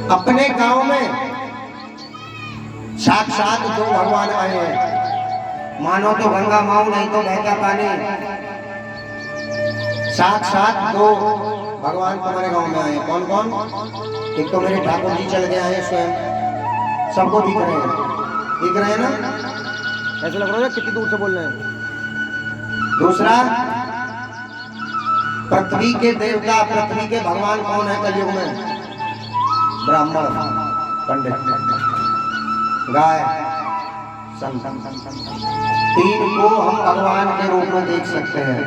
अपने गांव में साक्षात दो भगवान आए हैं, मानो तो गंगा माऊ नहीं तो बहता पानी। साक्षात दो भगवान तुम्हारे गांव में आए। कौन कौन? एक तो मेरे ठाकुर जी चल गए आए स्वयं, सबको दिख रहे हैं, दिख रहे हैं ना? ऐसा लग रहा है कितनी दूर से बोल रहे हैं। दूसरा, पृथ्वी के देवता, पृथ्वी के भगवान कौन है कलयुग में? ब्राह्मण, पंडित, गाय, संत। तीन को हम भगवान के रूप में देख सकते हैं।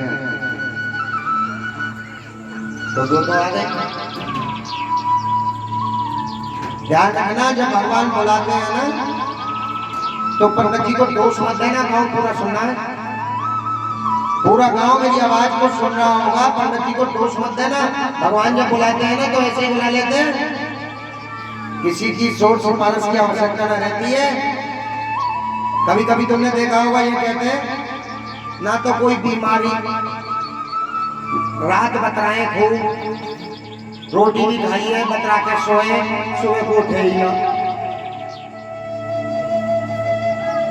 तो दो तो आ गए। ध्यान रखना, जब भगवान बुलाते हैं ना तो पंडित जी को दोष मत देना, गांव पूरा सुनना है। पूरा गांव मेरी आवाज को सुन रहा होगा, पंडित जी को दोष मत देना। भगवान जब बुलाते हैं ना तो ऐसे ही बुला लेते हैं, किसी की सोच सिफारिश की आवश्यकता न रहती है। कभी कभी तुमने देखा होगा, ये कहते हैं ना तो कोई बीमारी, रात बतराए खूब, रोटी भी खाई है, बतरा के सोए, सुबह को उठे ही ना।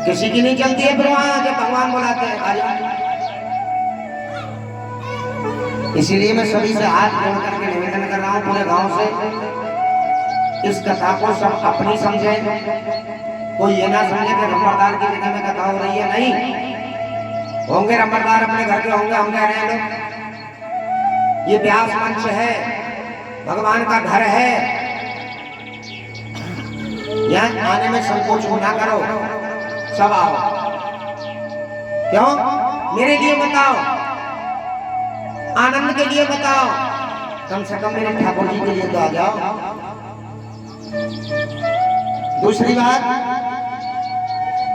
किसी की नहीं चलती है, फिर वहां जब भगवान बुलाते हैं आ जाओ। इसीलिए मैं सभी से हाथ जोड़ करके निवेदन कर रहा हूं पूरे गांव से, इस कथा को सब अपनी समझे। कोई ये ना समझे कि रंबरदार की जगह में कथा हो रही है। नहीं होंगे रंबरदार, अपने घर के होंगे, हम कह रहे हैं लोग। ये व्यास मंच है, भगवान का घर है, यहाँ आने में संकोच ना करो, सब आओ। क्यों? मेरे लिए बताओ, आनंद के लिए बताओ, कम से कम मेरे ठाकुर जी के लिए तो आ जाओ। दूसरी बात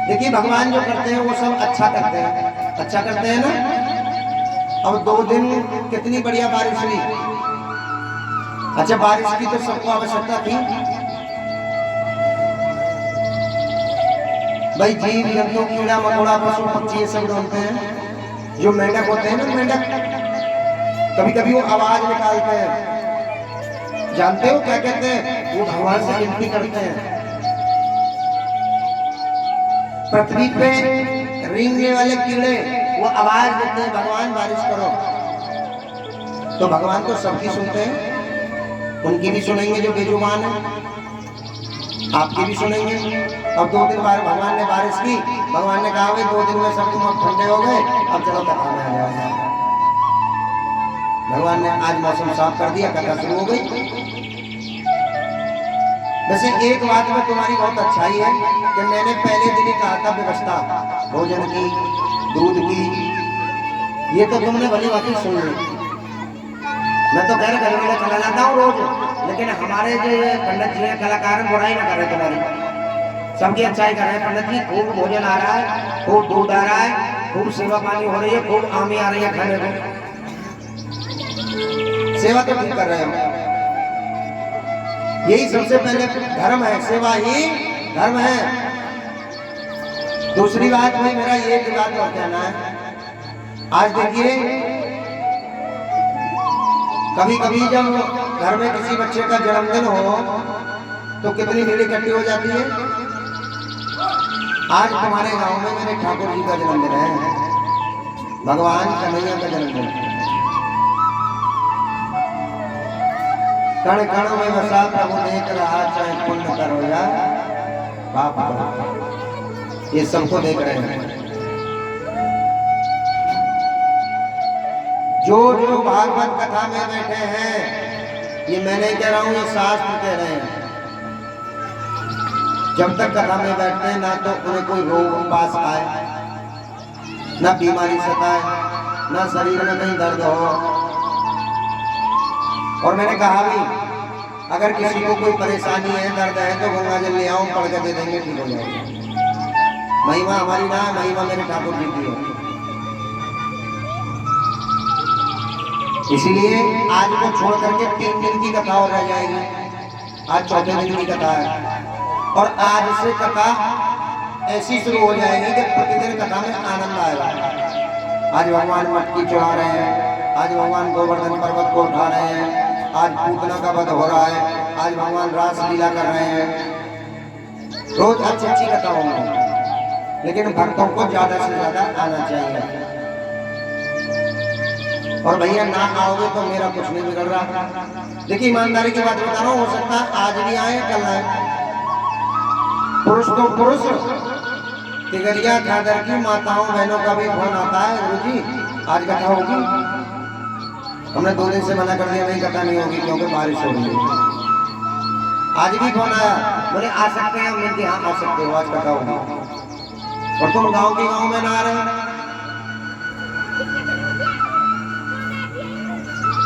देखिए, भगवान जो करते हैं वो सब अच्छा करते हैं, अच्छा करते हैं ना। अब 2 दिन कितनी बढ़िया बारिश हुई। अच्छा, बारिश की तो सबको आवश्यकता थी भाई। जीव जंतु, कीड़ा मकोड़ा, पशु पक्षी, ये सब ढूंढते हैं। जो मेंढक होते हैं ना, मेंढक कभी कभी वो आवाज निकालते हैं, जानते हो क्या कहते हैं? वो भगवान से विनती करते हैं। पृथ्वी पे रेंगने वाले कीड़े वो आवाज देते हैं, भगवान बारिश करो। तो भगवान तो सबकी सुनते हैं, उनकी भी सुनेंगे जो बेजुबान है, आपकी भी सुनेंगे। अब 2 दिन बाद भगवान ने बारिश की, भगवान ने कहा भाई 2 दिन में सब तुम अब ठंडे हो गए, अब चलो कथा में आ जाओ। भगवान ने आज मौसम साफ कर दिया, कथा शुरू हो गई। वैसे एक बात में तुम्हारी बहुत अच्छाई है कि मैंने पहले दिन ही कहा था व्यवस्था भोजन की, दूध की, ये तो तुमने भली बात सुन ली। मैं तो घर घर में चला जाता हूँ रोज, लेकिन हमारे जो पंडित जी कलाकार बुराई ना कर रहे तुम्हारी, सबकी अच्छाई कर रहे हैं। पंडित जी खूब भोजन आ रहा है, खूब दूध आ रहा है, खूब सेवा पानी हो रही है, खूब आमी आ रही है खाने को। सेवा तो ठीक कर रहे हो, यही सबसे पहले धर्म है, सेवा ही धर्म है। दूसरी बात भाई, मेरा ये बात और कहना है, आज देखिए कभी कभी जब घर में किसी बच्चे का जन्मदिन हो तो कितनी भीड़ इकट्ठी हो जाती है। आज तुम्हारे गांव में मेरे ठाकुर जी का जन्मदिन है, भगवान कन्हैया का जन्मदिन है। कण कण में बसा प्रभु देख रहा, चाहे पुण्य करो या पाप करो, ये सबको देख रहे हैं। जो जो भागवत कथा में बैठे हैं, ये मैं नहीं कह रहा हूं, ये शास्त्र कह रहे हैं। जब तक कथा में बैठते हैं ना तो उन्हें कोई रोग पास आए, ना बीमारी सताए, ना शरीर में कहीं दर्द हो। और मैंने कहा भी, अगर किसी को कोई परेशानी है, दर्द है, तो गंगा जल ले आओ, पढ़ के दे देंगे, ठीक हो जाएगा। महिमा हमारी ना है, महिमा मेरे ठाकुर जी की है। इसीलिए आज को छोड़ करके 3 दिन की कथा और रह जाएगी, आज चौथे दिन की कथा है। और आज से कथा ऐसी शुरू हो जाएगी कि प्रतिदिन कथा में आनंद आएगा। आज भगवान मटकी चढ़ा रहे हैं, आज भगवान गोवर्धन पर्वत को उठा रहे हैं, आज पूतना का वध हो रहा है, आज भगवान रास लीला कर रहे हैं, रोज अच्छी अच्छी कथाओं में, लेकिन भक्तों को ज्यादा से ज्यादा आना चाहिए। और भैया ना आओगे तो मेरा कुछ नहीं बिगड़ रहा। देखिए ईमानदारी की बात बता रहा हूँ, हो सकता है आज भी आए कल आए। पुरुष तो पुरुष, तिगरिया खादर की माताओं बहनों का भी फोन आता है, गुरुजी आज कथा होगी। हमने 2 दिन से मना कर दिया, नहीं कथा नहीं होगी क्योंकि बारिश हो रही है। आज भी फोन आया, बोले आ सकते हैं? हमने हाँ आ सकते हो, आज कथा होगी। और तुम गांव के गांव में ना आ रहे।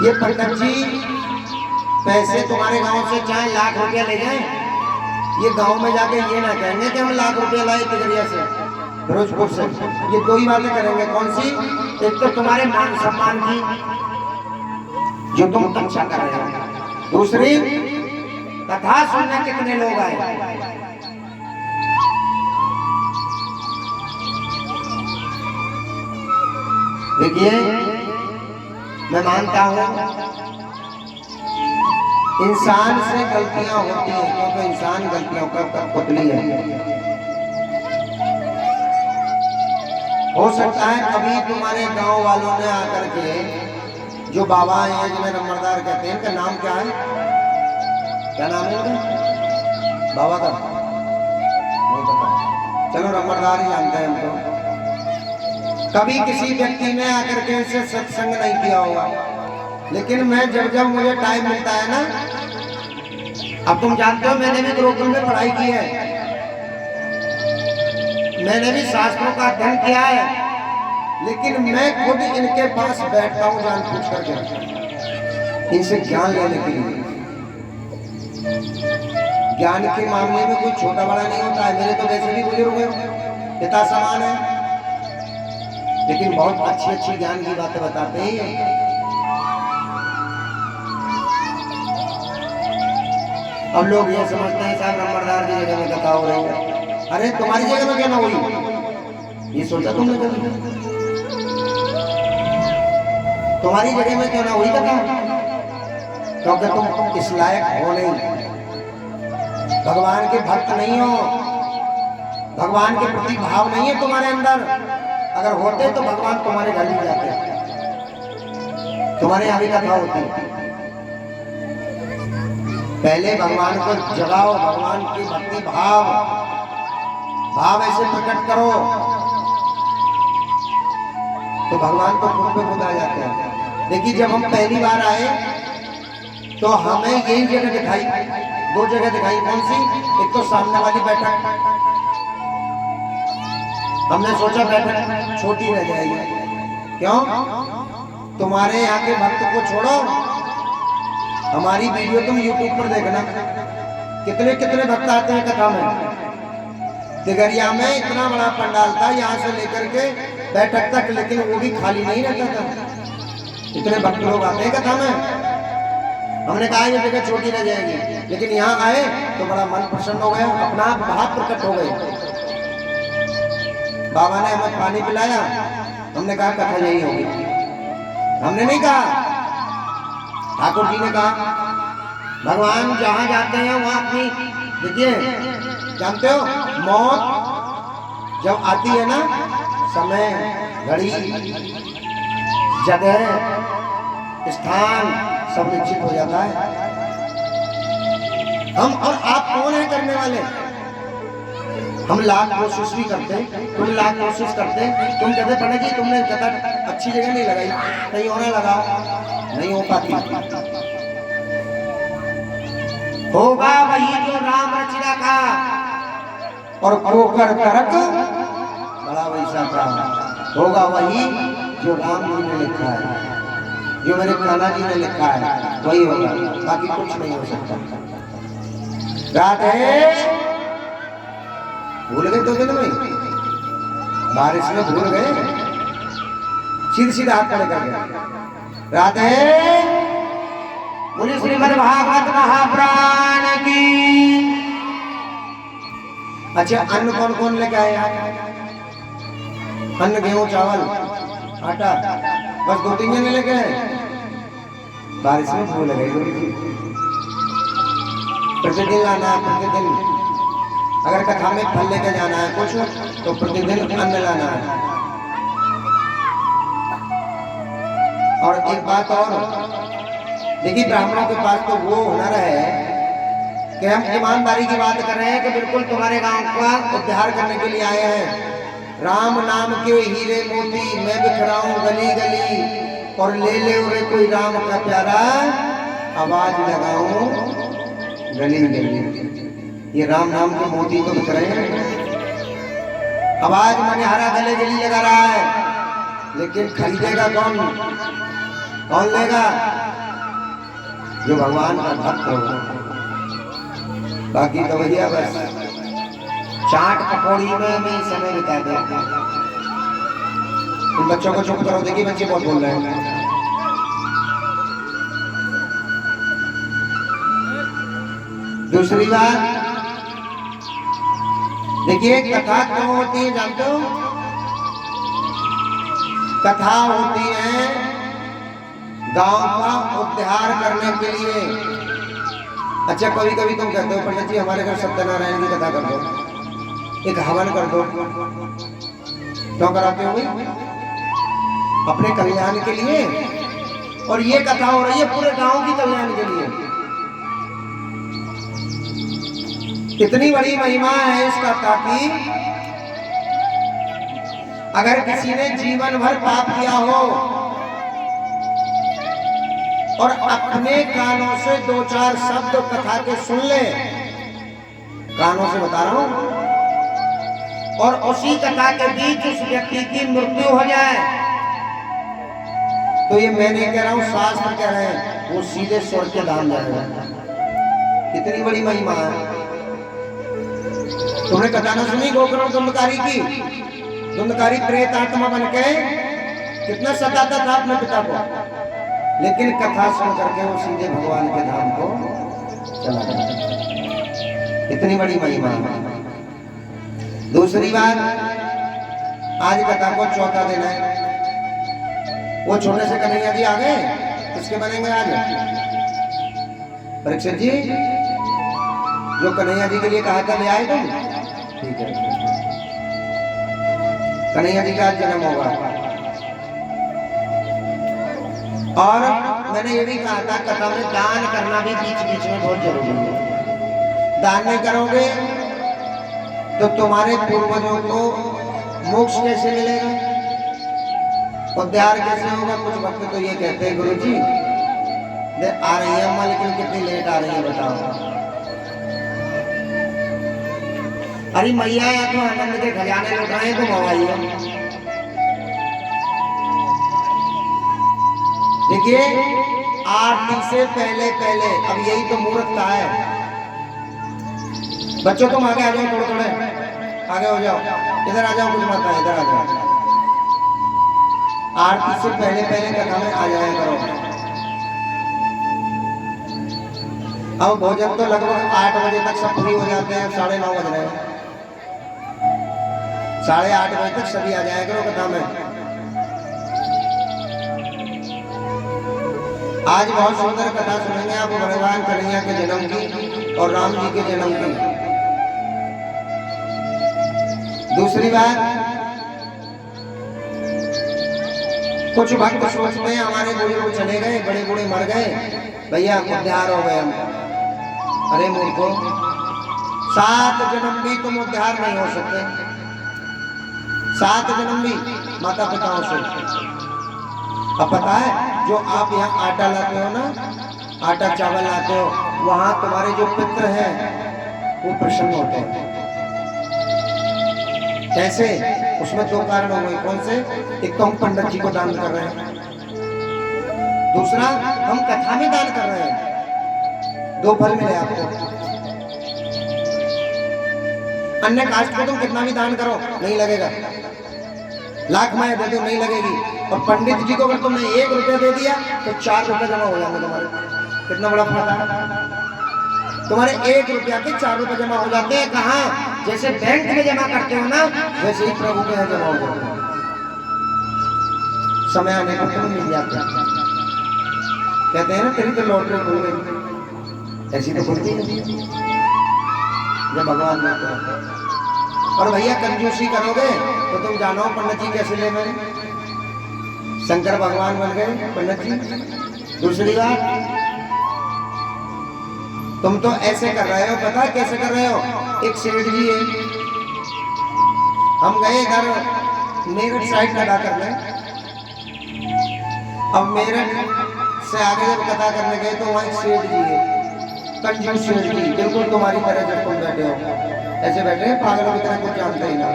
ये पंडित जी पैसे तुम्हारे गांव से चाहे लाख रुपया ले जाएं, ये गांव में जाके ये ना कहेंगे कि हम लाख रुपया लाए तिगरिया से, फिरोजपुर से। ये 2 ही बातें करेंगे। कौन सी? एक तो तुम्हारे मान सम्मान की जो तुम अच्छा कर रहे हो, दूसरी कथा सुनने कितने लोग आए। देखिए मैं मानता हूं इंसान से गलतियां होती हैं, क्योंकि इंसान गलतियों का पुतली है। हो सकता है कभी तुम्हारे गांव वालों ने आकर के, जो बाबा हैं जिन्हें नंबरदार कहते हैं, इनका नाम क्या है? क्या नाम है इनका? बाबा का नहीं पता, चलो नंबरदार ही जानते हैं हम तो। कभी किसी व्यक्ति ने आकर के इनसे सत्संग नहीं किया होगा, लेकिन मैं जब जब मुझे टाइम मिलता है ना, अब तुम जानते हो मैंने भी गुरुकुल में पढ़ाई की है, मैंने भी शास्त्रों का अध्ययन किया है, लेकिन मैं खुद इनके पास बैठता हूँ जान पूछ करके, इनसे ज्ञान लेने के लिए। ज्ञान के मामले में कोई छोटा बड़ा नहीं होता है। मेरे तो वैसे भी बुजुर्ग हैं, पिता समान है, लेकिन बहुत अच्छी अच्छी ज्ञान की बातें बताते हैं। अब लोग ये समझते हैं साहब नंबरदार की जगह में कथा हो रही है। अरे तुम्हारी जगह में क्या ना हुई? ये सोचा तुमने कभी? तुम्हारी जगह में क्यों ना हुई कथा? क्योंकि तुम इस लायक हो नहीं, भगवान के भक्त नहीं हो, भगवान के प्रति भाव नहीं है तुम्हारे अंदर। अगर होते तो भगवान तुम्हारे घर ही जाते, तुम्हारे यहाँ भी कथा होती। पहले भगवान को जगाओ, भगवान की भक्ति भाव ऐसे प्रकट करो तो भगवान तो खुद पे खुद आ जाते हैं। देखिए जब हम पहली बार आए तो हमें यही जगह दिखाई, 2 जगह दिखाई। कौन सी? एक तो सामने वाली बैठक, हमने सोचा बैठक छोटी रह जाएगी। क्यों? तुम्हारे यहाँ के भक्त को छोड़ो, हमारी वीडियो तुम YouTube पर देखना, कितने कितने भक्त आते हैं कथा में। तिगरिया में इतना बड़ा पंडाल था यहाँ से लेकर के बैठक तक, लेकिन वो भी खाली नहीं रहता था, इतने भक्त लोग आते हैं कथा में। हमने कहा ये जगह छोटी रह जाएगी, लेकिन यहाँ आए तो बड़ा मन प्रसन्न हो गया, अपना भाव प्रकट हो गए। बाबा ने हमें पानी पिलाया, हमने कहा कथा यही होगी। हमने नहीं कहा, ठाकुर जी ने कहा। भगवान जहां जाते हैं वहां अपनी, देखिए जानते हो मौत जब आती है ना, समय, घड़ी, जगह, स्थान सब निश्चित हो जाता है। हम और आप कौन है करने वाले? हम लाख कोशिश भी करते, तुम लाख कोशिश करते, तुम कहते पड़े कि तुमने कथा अच्छी जगह नहीं लगाई, कहीं और लगाओ, नहीं हो पाती। होगा वही जो राम रच रखा, और कोकर तरक बड़ा वैसा था। होगा वही जो राम जी ने लिखा है, जो मेरे कान्हा जी ने लिखा है, वही होगा, बाकी कुछ नहीं हो सकता। राधे भूल गए 2 दिन में, बारिश में भूल गए, सीधे हाथ खड़े कर गए। राधे बोले श्रीमद् भागवत महापुराण की। अच्छा अन्न कौन कौन लेके आया? अन्न गेहूं चावल आटा, बस 2-3 जने लेके आए। बारिश में भूल गए। प्रतिदिन लाना है, प्रतिदिन। अगर कथा में फल लेके जाना है कुछ तो प्रतिदिन अन्न लाना है। और एक बात और, देखिए ब्राह्मणों के पास तो वो हुनर है कि हम ईमानदारी की बात कर रहे हैं कि बिल्कुल तुम्हारे गांव का उद्धार करने के लिए आए हैं। राम नाम के हीरे मोती मैं बिखराऊं गली गली, और ले ले उरे कोई राम का प्यारा, आवाज लगाऊं गली गली। ये राम नाम के मोती तो बिखरे हैं, आवाज मनहारा गले गली लगा रहा है, लेकिन खरीदेगा कौन? कौन लेगा? जो भगवान का भक्त होगा। बाकी तो भैया बस चाट पकौड़ी में भी समय बिता दे। उन बच्चों को चुप करो, देखिए बच्चे बहुत बोल रहे हैं। दूसरी बात देखिए, कथा क्यों होती है जानते हो? कथा होती है गांव का उद्धार करने के लिए। अच्छा, कभी कभी तुम कहते हो पंडित जी हमारे घर सत्यनारायण की कथा कर दो, एक हवन कर दो। क्यों कराते हो भाई? अपने कल्याण के लिए। और ये कथा हो रही है पूरे गांव की कल्याण के लिए। कितनी बड़ी महिमा है इस कथा की। अगर किसी ने जीवन भर पाप किया हो और अपने कानों से दो चार शब्द कथा के सुन ले, कानों से बता रहा हूं, और उसी कथा के बीच उस व्यक्ति की मृत्यु हो जाए, तो ये मैं नहीं कह रहा हूं, शास्त्र कह रहे हैं, वो सीधे स्वर्ग के धाम जाएगा। कितनी बड़ी महिमा है। तुमने कथा ना सुनी गोकर्ण धुंधकारी की? धुंधकारी प्रेत आत्मा बन के कितना सताता था अपने पिता को, लेकिन कथा सुन करके वो सीधे भगवान के धाम को चला गया। कितनी बड़ी महिमा है। दूसरी बात, आज कथा को चौथा दिन है। वो छोटे से कन्हैया जी आ गए, किसके बनेंगे आज? परीक्षित जी, जो कन्हैया जी के लिए कहा था ले आए तुम? ठीक है, कन्हैया जी का जन्म होगा। और मैंने ये भी कहा था कथा में दान करना भी बीच बीच में बहुत जरूरी है। दान नहीं करोगे तो तुम्हारे पूर्वजों को मोक्ष कैसे मिलेगा, उद्धार कैसे होगा? कुछ वक्त तो ये कहते हैं गुरु जी आ रही है अम्मा, लेकिन कितनी लेट आ रही है बताओ। अरे मैया या तो आनंद के खजाने लुटाए तो मवाइए। देखिए, आरती से पहले पहले, अब यही तो मूर्खता है। बच्चों तुम आगे आ जाओ, थोड़े थोड़े आगे हो जाओ, इधर आ जाओ, कुछ मत है, इधर आ जाओ। आरती से पहले पहले कथा में आ जाया करो। अब भोजन तो लगभग 8 बजे तक सब फ्री हो जाते हैं, 9:30 बज रहे हैं। 8:30 बजे तक सभी आ जाया करो कथा में। आज बहुत सुंदर कथा सुनेंगे आप भगवान कन्हैया के जन्म की और राम जी के जन्म की। दूसरी बात, कुछ भक्त सोचते हैं हमारे बुजुर्ग चले गए, बड़े बूढ़े मर गए, भैया उद्धार हो गए हम। अरे मूर्खो, 7 जन्म भी तुम उद्धार नहीं हो सकते। 7 जन्म भी माता पिताओं से। अब पता है, जो आप यहाँ आटा लाते हो ना, आटा चावल लाते हो, वहां तुम्हारे जो पितृ हैं वो प्रसन्न होते हैं। कैसे? उसमें 2 कारण हो गए। कौन से? एक तो हम पंडित जी को दान कर रहे हैं, दूसरा हम कथा में दान कर रहे हैं। 2 फल मिले आपको। अन्य कास्ट को तुम कितना भी दान करो नहीं लगेगा, लाख माया दे दो नहीं लगेगी। और पंडित जी को अगर तुमने 1 रुपया दे दिया तो 4 रुपये जमा हो जाएंगे तुम्हारे। कितना बड़ा फायदा है। तुम्हारे 1 रुपया के 4 रुपये जमा हो जाते हैं। कहाँ? जैसे बैंक में जमा करते हो ना, वैसे ही प्रभु के यहाँ जमा हो जाते हैं। समय आने पर तुम्हें मिल जाते हैं। कहते हैं ना तेरी तो लॉटरी खुल गई। ऐसी तो खुलती नहीं जब भगवान ने कहा। और भैया कंजूसी करोगे तो तुम जानो पंडित जी कैसे ले में शंकर भगवान बन गए पंडित जी। दूसरी बात, तुम तो ऐसे कर रहे हो, पता कैसे कर रहे हो? एक सेठ जी है, हम गए इधर मेरठ साइड कथा करने। अब मेरठ से आगे जब कथा करने गए तो वहाँ एक सेठ जी है, कंजूस सेठ जी, बिल्कुल तुम्हारी तरह जब तुम बैठे हो ऐसे बैठे हैं पागलों की तरह, कुछ जानते ही ना।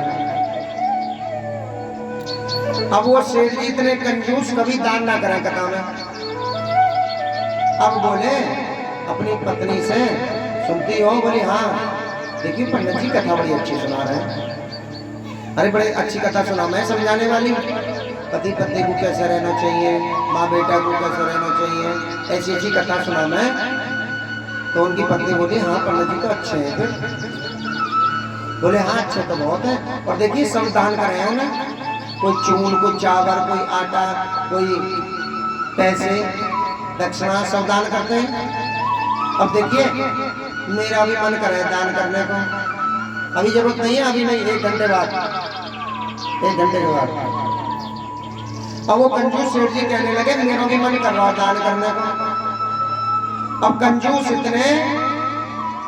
अब वो सेठ जी इतने कंजूस, कभी दान ना करें कथा में। अब बोले अपनी पत्नी से, सुनती हो? बोली हाँ। देखिए पंडित जी कथा बड़ी अच्छी सुना रहे हैं। अरे बड़ी अच्छी कथा सुना, मैं समझाने वाली। पति पत्नी को कैसे रहना चाहिए, माँ बेटा को कैसे रहना चाहिए, ऐसी ऐसी कथा सुना मैं। तो उनकी पत्नी बोली हाँ पंडित जी तो अच्छे हैं। फिर बोले हाँ अच्छे तो बहुत है, और देखिए सब दान कर रहे हैं ना, कोई चून, कोई चावल, कोई आटा, कोई पैसे, दक्षिणा, सब दान करते हैं। अब देखिए मेरा भी मन कर रहा है दान करने को, अभी जरूरत नहीं है, अभी नहीं, 1 घंटे बाद, 1 घंटे के बाद। अब वो कंजूस सेठ जी कहने लगे मेरा भी मन कर रहा है दान करने को। अब कंजूस इतने,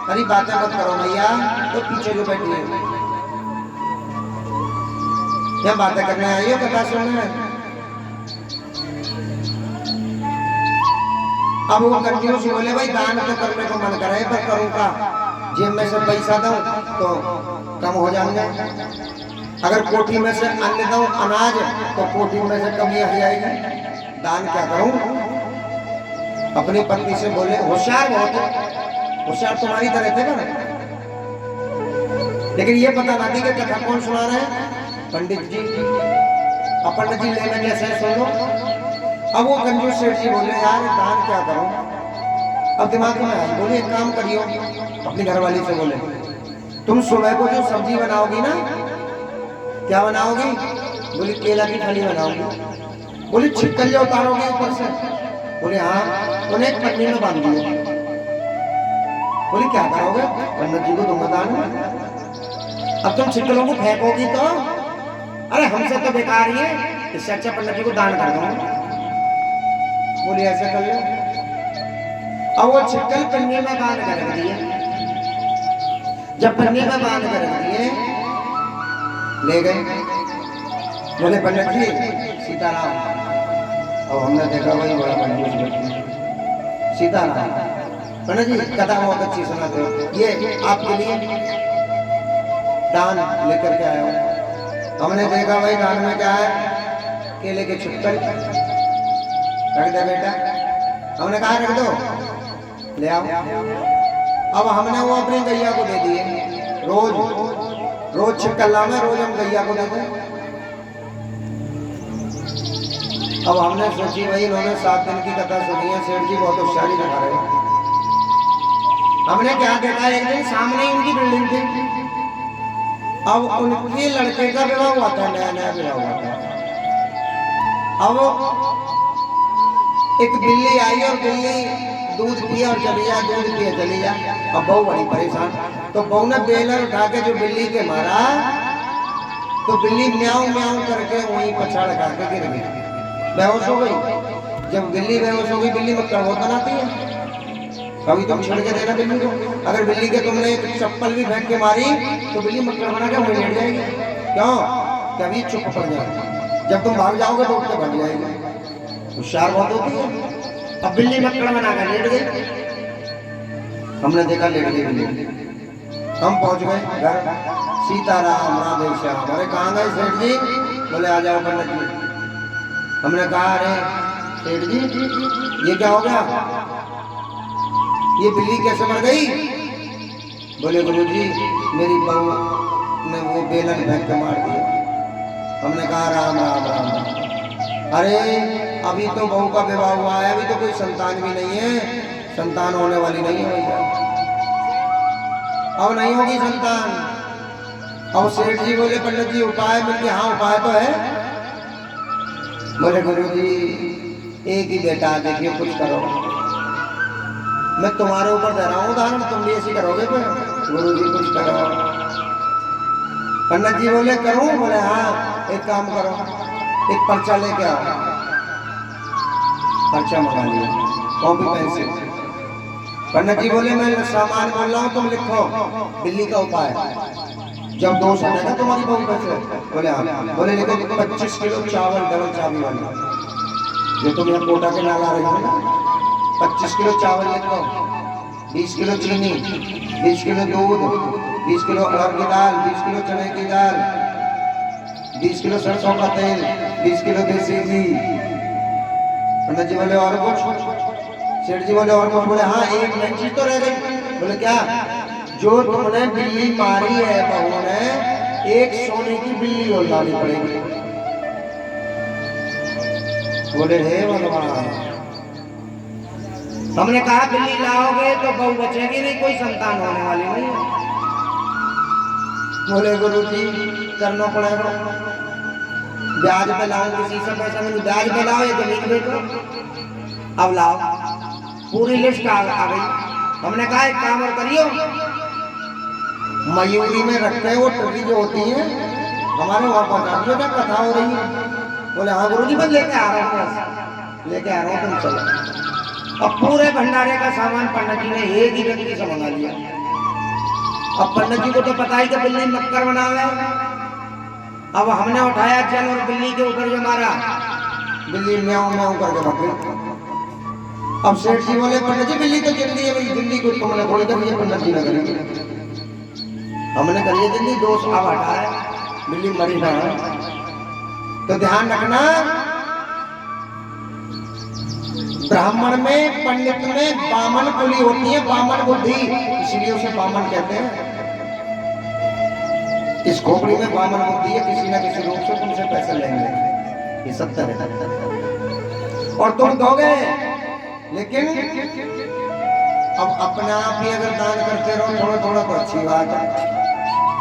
अरे बातें मत करो भैया, तो पीछे जो बैठी है क्या बातें करने आई हो, कथा सुनने? अब वो कंजूस बोले भाई दान तो करने को मन करे पर करूँ का, जेब में से पैसा दूं तो कम हो जाएंगे, अगर कोठी में से अन्न दूं अनाज तो कोठी में से कमी आ जाएगी, दान क्या करूं? अपनी पत्नी से बोले, होशियार बहुत है, होशियार तुम्हारी तरह थे ना, लेकिन ये पता ना थी कि कथा कौन सुना रहे हैं, पंडित जी। अब पंडित जी लेना कैसे सुन लो। अब वो कंजूस सेठ जी बोले यार दान क्या करूं? अब दिमाग में आया, बोले एक काम करियो, अपनी घरवाली से बोले तुम सुबह को जो सब्जी बनाओगी ना, क्या बनाओगी? बोली केला की फली बनाओगी। बोली छिकल जो उतारोगे ऊपर से? बोले हाँ। उन्हें एक पन्नी में बांध दिया। बोली क्या करोगे? पंडित जी को दूंगा दान में। अब तुम छिकलों को फेंकोगी तो, अरे हमसे तो बेकार ही है, इससे अच्छा पंडित जी को दान कर दूंगा। बोली ऐसे कर लो। अब वो छिकल पन्नी में बांध कर रख दिए। जब पन्नी में बांध कर रख दिए, ले गए। बोले पंडित जी सीताराम। और हमने देखा वही बड़ा कंजूस व्यक्ति, सीताराम। पंडित जी कथा बहुत अच्छी सुनाते हो, ये आपके लिए दान लेकर के आया हूँ। हमने देखा भाई दान में क्या है, केले के छिक्कल, रख दे बेटा। हमने कहा रख दो, ले आओ। अब हमने वो अपनी गैया को दे दिए, रोज छिक्कल में रोज हम गैया को देते। अब हमने सोची भाई इन्होंने 7 दिन की कथा सुनी है, सेठ जी बहुत होशियारी दिखा रहे हैं। हमने क्या देखा, एक दिन सामने ही उनकी बिल्डिंग थी। अब उनके लड़के का विवाह हुआ था, नया नया विवाह हुआ था। अब एक बिल्ली आई और बिल्ली दूध पिया और चली जा, दूध पिया चली जा। अब बहू बड़ी परेशान, तो बहू ने बेलर उठा के जो बिल्ली के मारा, तो बिल्ली म्याऊं म्याऊं करके वहीं पछाड़ करके गिर गई, बेहोश हो गई। जब बिल्ली बेहोश हो गई, बिल्ली में कड़वों बनाती है, कभी तुम छिड़ के देना बिल्ली को। अगर बिल्ली के तुमने चप्पल भी फेंक के मारी तो बिल्ली मक्कड़ बना के वहीं लेट जाएगी। क्यों? कभी चुप पड़ जाएगी, जब तुम भाग जाओगे तो उठ के भाग जाएगी, होशियार बहुत होती है। अब बिल्ली मक्कड़ बना कर लेट गई। हमने देखा लेट गई बिल्ली। हम पहुंच गए घर, सीताराम राधे श्याम। अरे कहाँ गए सेठ जी? बोले आ जाओ पंडित जी। हमने कहा अरे सेठ जी ये क्या हो गया, ये बिल्ली कैसे मर गई? बोले गुरु जी मेरी बहू ने वो बेलन फेंक के मार दिया। हमने कहा राम राम राम राम। अरे अभी तो बहू का विवाह हुआ है, अभी तो कोई संतान भी नहीं है, संतान होने वाली नहीं है भैया, अब नहीं होगी संतान। अब सेठ जी बोले पंडित जी उपाय मिल गया? हाँ उपाय तो है। बोले गुरु जी एक ही बेटा, देखिए कुछ करो। मैं तुम्हारे ऊपर दे रहा हूँ उदाहरण, तुम भी ऐसी करोगे फिर? गुरु जी कुछ करो। पंडित जी बोले करूं? बोले हाँ, एक काम करो, एक पर्चा लेके आओ। पर्चा मंगा लिया, कॉपी पेंसिल। पंडित जी बोले मैं सामान बोल रहा हूँ, तुम लिखो बिल्ली का उपाय जब दोष हटेगा तुम्हारी बहू कैसे? बोले हाँ। बोले लेकिन 25 किलो चावल डबल चाबी वाला, जो तुम यहाँ कोटा के नाल आ रही हो ना, 25 किलो चावल लिखो, 20 किलो चीनी, 20 किलो दूध, 20 किलो अरहर की दाल, 20 किलो चने की दाल, 20 किलो सरसों का तेल, 20 किलो देसी घी। पंडित जी बोले और कुछ? सेठ जी बोले और कुछ? बोले हाँ, एक नई चीज तो रह गई। बोले क्या? जो तुमने बिल्ली मारी है बहू ने, एक सोने की बिल्ली और लानी पड़ेगी। बोले हे भगवान, हमने कहा बिल्ली लाओगे तो बहू बचेगी नहीं, कोई संतान होने वाली नहीं है। बोले गुरु जी करना पड़ेगा, ब्याज पे लाओ, किसी से पैसा नहीं, ब्याज पे लाओ या जमीन बेचो। अब लाओ, पूरी लिस्ट आ गई। हमने कहा एक काम और करियो, मयूरी में रखते हैं वो टर्की जो होती है, हमारे वहां पहुंचा दियो, क्या कथा हो रही है। बोले हाँ गुरु जी मैं लेके आ रहा हूँ, लेके आ रहा हूँ, तुम चलो। अब पूरे भंडारे का सामान पंडित जी ने एक ही व्यक्ति से मंगा लिया। अब पंडित जी को तो पता ही कि बिल्ली मक्कर बना है। अब हमने उठाया जल और बिल्ली के ऊपर जो मारा, बिल्ली म्याऊं म्याऊं करके भाग गई। अब सेठ जी बोले पंडित जी बिल्ली तो जिंदी है, बिल्ली को तुमने थोड़ी कर दिया, पंडित जी ने करी, हमने करी जिंदी, दोष अब हटाया, बिल्ली मरी ना। तो ध्यान रखना, ब्राह्मण में पंडित में बामन कुली होती है, बामन बुद्धि, इसलिए उसे बामन कहते हैं। इस खोपड़ी में बामन बुद्धि है, किसी ना किसी रूप से तुमसे पैसे लेंगे, ये सत्य है। और तुम दोगे, लेकिन अब अपने आप ही अगर दान करते रहो थोड़ा थोड़ा तो अच्छी बात है।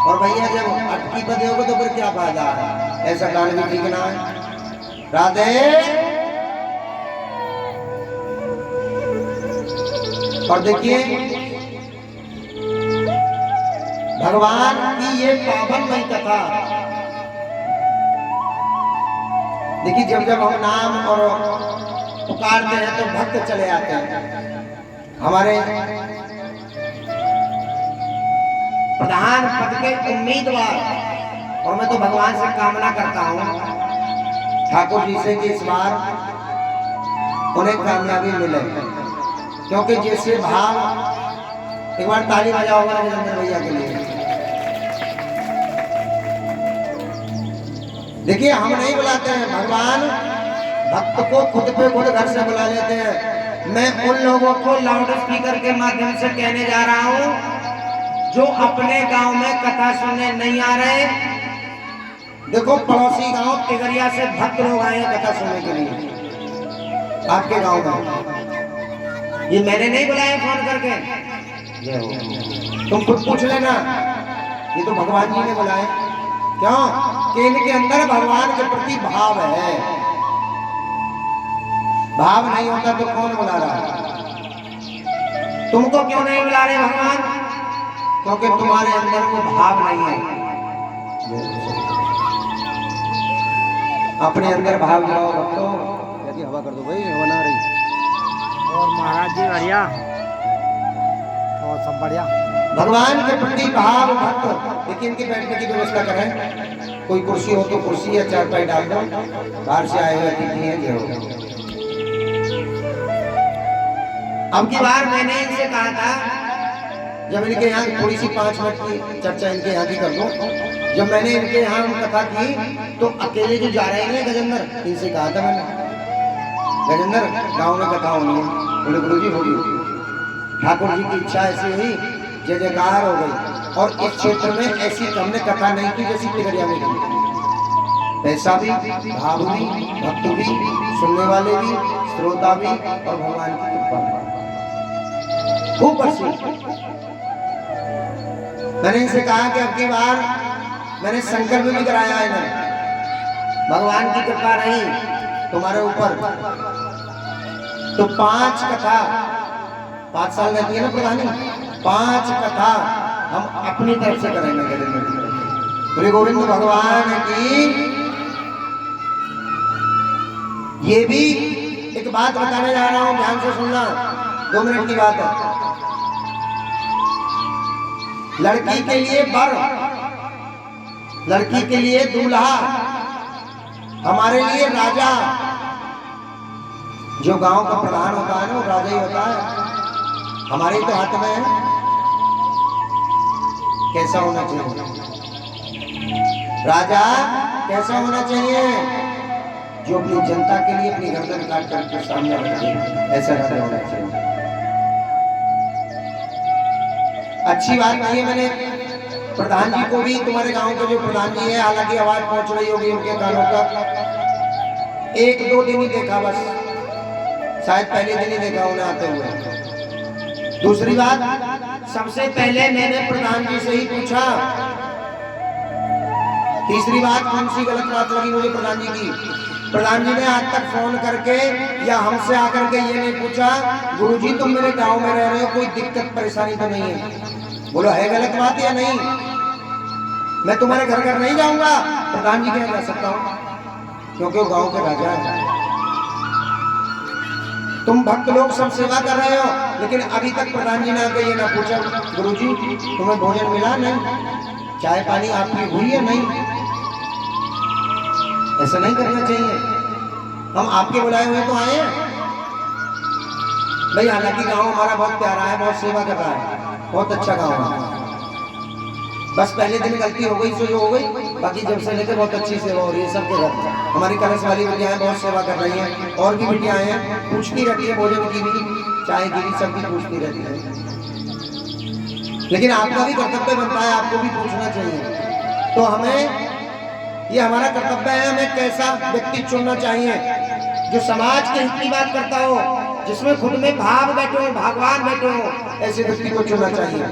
और भैया जब अटकी पे दोगे तो फिर क्या फायदा है, ऐसा दान भी ठीक ना है। राधे। और देखिए भगवान की ये पावनमयी कथा, देखिए जब जब हम नाम और पुकारते हैं तो भक्त चले आते हैं। हमारे प्रधान पद के उम्मीदवार, और मैं तो भगवान से कामना करता हूं ठाकुर जी से कि इस बार उन्हें कामयाबी मिले, क्योंकि जैसे भाव, एक बार ताली बजाओगे राजेंद्र भैया के लिए। देखिए हम नहीं बुलाते हैं, भगवान भक्त को खुद पे खुद घर से बुला लेते हैं। मैं उन लोगों को लाउड स्पीकर के माध्यम से कहने जा रहा हूं जो अपने गांव में कथा सुनने नहीं आ रहे। देखो पड़ोसी गांव तिगरिया से भक्त लोग आए हैं कथा सुनने के लिए आपके गांव में। ये मैंने नहीं बुलाया फोन करके, तुम खुद पूछ लेना, ये तो भगवान जी ने बुलाए। क्यों? कि इनके अंदर भगवान के प्रति भाव है। भाव नहीं होता तो कौन बुला रहा है? तुमको क्यों नहीं बुला रहे भगवान? क्योंकि तुम्हारे अंदर वो भाव नहीं है। अपने अंदर भाव लाओ भक्तों। यदि हवा कर दो भाई, हवा ना रही। और महाराज जी बढ़िया और सब बढ़िया। भगवान के प्रति भाव भक्त। देखिए इनके बैठने की व्यवस्था करें, कोई कुर्सी हो तो कुर्सी या चारपाई डाल दो, बाहर से आए हुए अतिथि हैं ये हो। अब की बार मैंने इनसे कहा था, जब इनके यहाँ थोड़ी सी 5 मिनट की चर्चा इनके यहाँ की कर दो। जब मैंने इनके यहाँ कथा की तो अकेले जो जा रहे हैं गजेंद्र, इनसे कहा था मैंने, गजेंद्र गाँव में कथा होनी है। बोले गुरु जी होगी। ठाकुर जी की इच्छा ऐसी हुई, जय जयकार हो गई। और इस क्षेत्र में ऐसी हमने कथा नहीं की जैसी तिगरिया में की। पैसा भी, भाव भी, भक्त भी, सुनने वाले भी, श्रोता भी, और भगवान की कृपा भी खूब बरसी। मैंने इनसे कहा कि अब की बार मैंने संकल्प भी कराया है ना, भगवान की कृपा रही तुम्हारे ऊपर तो 5 कथा 5 साल रहती है ना प्रधानी, 5 कथा हम अपनी तरफ से करेंगे। श्री गोविंद भगवान की। ये भी एक बात बताने जा रहा हूं, ध्यान से सुनना, 2 मिनट की बात है। लड़की के लिए वर, लड़की के लिए दूल्हा, हमारे लिए राजा। जो गांव का प्रधान होता है ना वो राजा ही होता है। हमारे तो हाथ में है कैसा होना चाहिए। राजा कैसा होना चाहिए? जो अपनी जनता के लिए अपनी गर्दन काट करके सामने रखे, ऐसा राजा होना चाहिए। अच्छी बात नहीं है। मैंने प्रधान जी को भी, तुम्हारे गांव के जो प्रधान जी है, हालांकि आवाज पहुंच रही होगी उनके कानों तक, 1-2 दिन ही देखा बस, शायद पहले दिन ही देखा उन्हें आते हुए। दूसरी बात, सबसे पहले मैंने प्रधान जी से ही पूछा। तीसरी बात, कौन सी गलत बात लगी मुझे प्रधान जी की? प्रधान जी ने आज तक फोन करके या हमसे आकर के ये नहीं पूछा, गुरुजी तुम मेरे गांव में रह रहे हो, कोई दिक्कत परेशानी तो नहीं है? बोलो है गलत बात या नहीं? मैं तुम्हारे घर घर नहीं जाऊंगा, प्रधान जी के यहाँ जा सकता हूँ, क्योंकि वो गांव के राजा है। तुम भक्त लोग सब सेवा कर रहे हो, लेकिन अभी तक प्रधान जी ने आके ये ना पूछा, गुरुजी तुम्हें भोजन मिला? नहीं। चाय पानी आपकी हुई है? नहीं। ऐसा नहीं करना चाहिए। हम आपके बुलाए हुए तो आए हैं भाई। हालांकि गांव हमारा बहुत प्यारा है, बहुत सेवा कर रहा है, बहुत अच्छा गांव है। बस पहले दिन गलती हो गई सो जो हो गई, बाकी जब से लेकर बहुत अच्छी सेवा हो रही है सबके घर। हमारी कलश वाली बिटियाएं बहुत सेवा कर रही हैं, और भी बिटियां हैं, पूछती रहती है भोजन की भी, चाय की भी, सब भी पूछती रहती है। लेकिन आपका भी कर्तव्य बनता है, आपको भी पूछना चाहिए। तो हमें, ये हमारा कर्तव्य है, हमें कैसा व्यक्ति चुनना चाहिए जो समाज के हित की बात करता हो, जिसमें खुद में भाव बैठे हो, भगवान बैठे हो, ऐसे व्यक्ति को चुनना चाहिए।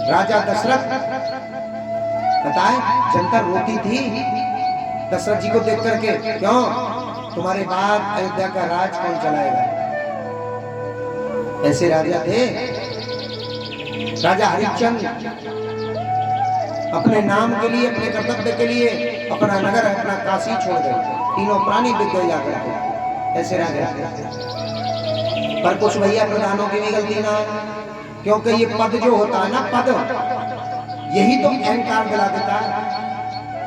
राजा दशरथ, बताए जनता रोती थी दशरथ जी को देख करके, क्यों? तुम्हारे बाद अयोध्या का राज कौन चलाएगा? ऐसे राजा थे। राजा हरिश्चंद्र अपने नाम के लिए, अपने कर्तव्य के लिए अपना नगर, अपना काशी छोड़ गए, तीनों प्राणी बिक गए जाकर के। ऐसे राजा। पर कुछ भैया प्रधानों की भी गलती ना है, क्योंकि ये पद जो होता है ना, पद यही तो अहंकार दिला देता है।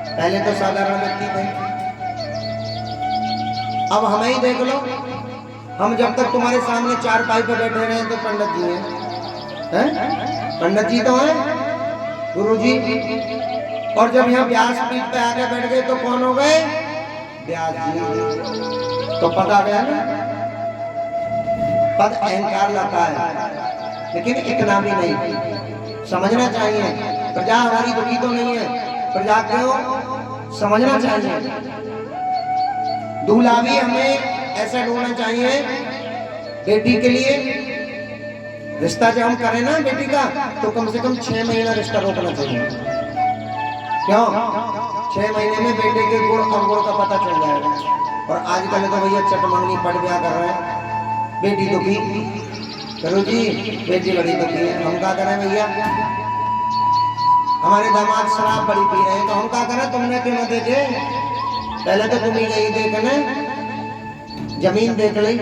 पहले तो साधारण व्यक्ति थे, अब हमें ही देख लो। हम जब तक तुम्हारे सामने चारपाई पे बैठे रहे तो पंडित जी हैं, पंडित जी तो हैं, गुरु जी। और जब यहाँ व्यास पीठ पे आके बैठ गए तो कौन हो गए? व्यास जी। तो पद आ गया ना। पद अहंकार लाता है, लेकिन इतना भी नहीं। समझना चाहिए प्रजा हमारी दुखी तो नहीं है, प्रजा को समझना चाहिए। दूल्हा भी हमें ऐसा ढूंढना चाहिए, बेटी के लिए रिश्ता जब हम करें ना बेटी का, तो कम से कम 6 महीना रिश्ता रोकना चाहिए। क्यों? 6 महीने में बेटे के गुण अवगुण का पता चल जाएगा। और आजकल तो भैया चटमंगनी पट ब्याह कर रहे हैं, बेटी दुखी, करो जी बेटी बड़ी दुखी है। हम क्या करें भैया? हमारे दामाद शराब बड़ी पी रहे हैं, तो हम क्या करें? तुमने क्यों न देखे? पहले तो तुम ही गई देखने, जमीन देख ली,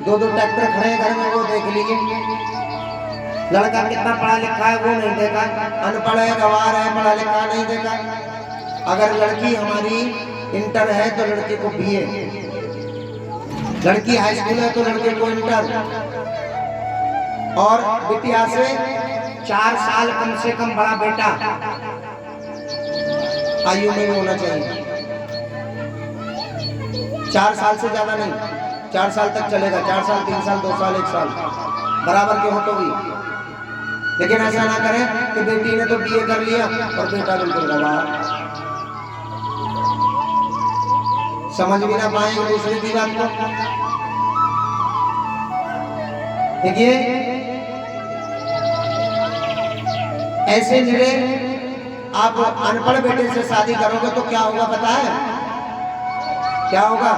2-2 ट्रैक्टर खड़े हैं घर में, वो देख लीजिए। लड़का कितना पढ़ा लिखा है वो नहीं देखा, अनपढ़ है, गवार है, पढ़ा लिखा नहीं देखा। अगर लड़की हमारी इंटर है तो लड़के को बीए, लड़की हाई स्कूल है तो लड़के को इंटर, और बिटिया से 4 साल कम से कम बड़ा बेटा आयु में होना चाहिए। 4 साल से ज्यादा नहीं, 4 साल तक चलेगा, 4 साल 3 साल 2 साल 1 साल बराबर के हो तो भी। लेकिन ऐसा ना करें कि बेटी ने तो बीए कर लिया और बेटा बिल्कुल गवार, समझ भी ना पाए दूसरे की बात को। देखिए ऐसे निरे आप अनपढ़ बेटे से शादी करोगे तो क्या होगा पता है? क्या होगा?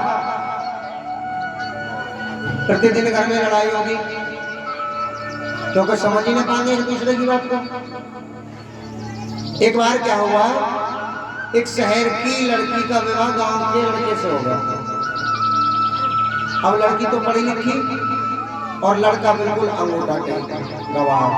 प्रतिदिन घर में लड़ाई होगी, क्योंकि समझ ही नहीं पाएंगे एक दूसरे की बात को। एक बार क्या हुआ, एक शहर की लड़की का विवाह गांव के लड़के से हो गया। अब लड़की तो पढ़ी लिखी और लड़का बिल्कुल अंगूठा टेढ़ा गवार।